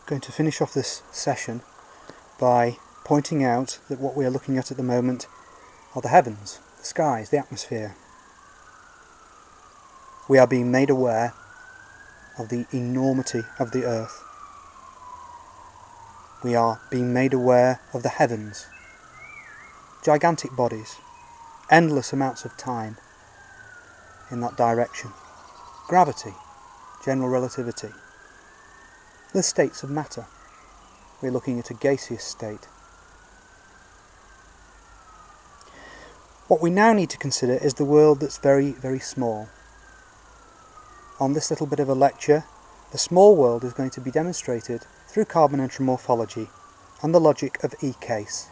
going to finish off this session by pointing out that what we are looking at the moment are the heavens, the skies, the atmosphere. We are being made aware of the enormity of the earth. We are being made aware of the heavens, gigantic bodies, endless amounts of time in that direction, gravity, general relativity, the states of matter. We're looking at a gaseous state. What we now need to consider is the world that's very, very small. On this little bit of a lecture, the small world is going to be demonstrated through carbon entromorphology and the logic of E-case,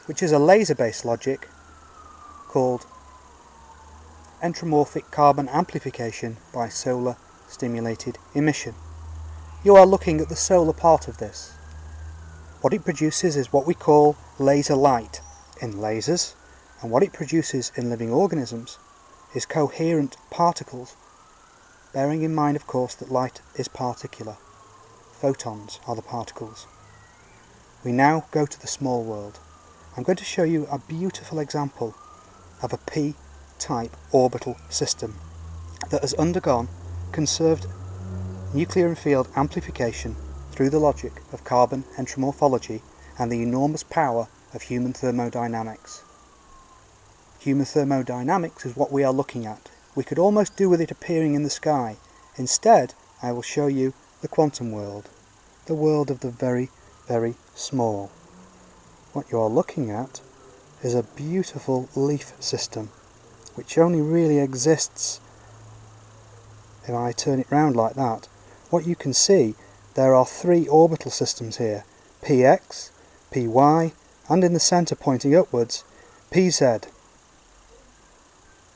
which is a laser-based logic called entromorphic carbon amplification by solar stimulated emission. You are looking at the solar part of this. What it produces is what we call laser light in lasers, and what it produces in living organisms is coherent particles, bearing in mind, of course, that light is particular. Photons are the particles. We now go to the small world. I'm going to show you a beautiful example of a P-type orbital system that has undergone conserved nuclear and field amplification through the logic of carbon entromorphology and the enormous power of human thermodynamics. Human thermodynamics is what we are looking at. We could almost do with it appearing in the sky. Instead, I will show you the quantum world, the world of the very, very small. What you are looking at is a beautiful leaf system, which only really exists if I turn it round like that. What you can see, there are three orbital systems here, Px, Py, and in the centre pointing upwards, Pz.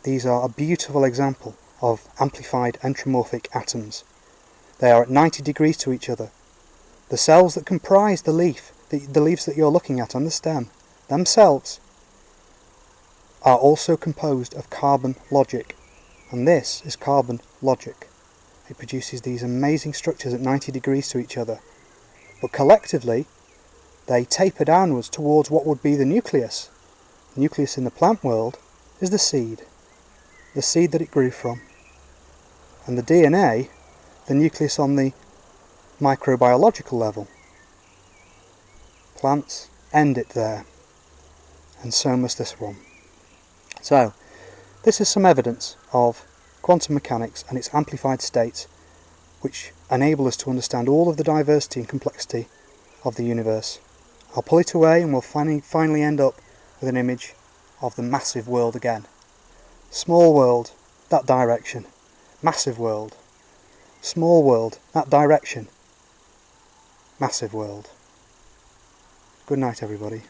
These are a beautiful example of amplified entromorphic atoms. They are at 90 degrees to each other. The cells that comprise the leaf, the leaves that you're looking at on the stem, themselves are also composed of carbon logic, and this is carbon logic. It produces these amazing structures at 90 degrees to each other, but collectively they taper downwards towards what would be the nucleus. The nucleus in the plant world is the seed that it grew from, and the DNA, the nucleus on the microbiological level. Plants end it there, and so must this one. So, this is some evidence of quantum mechanics and its amplified states, which enable us to understand all of the diversity and complexity of the universe. I'll pull it away and we'll finally end up with an image of the massive world again. Small world, that direction. Massive world. Small world, that direction. Massive world. Good night, everybody.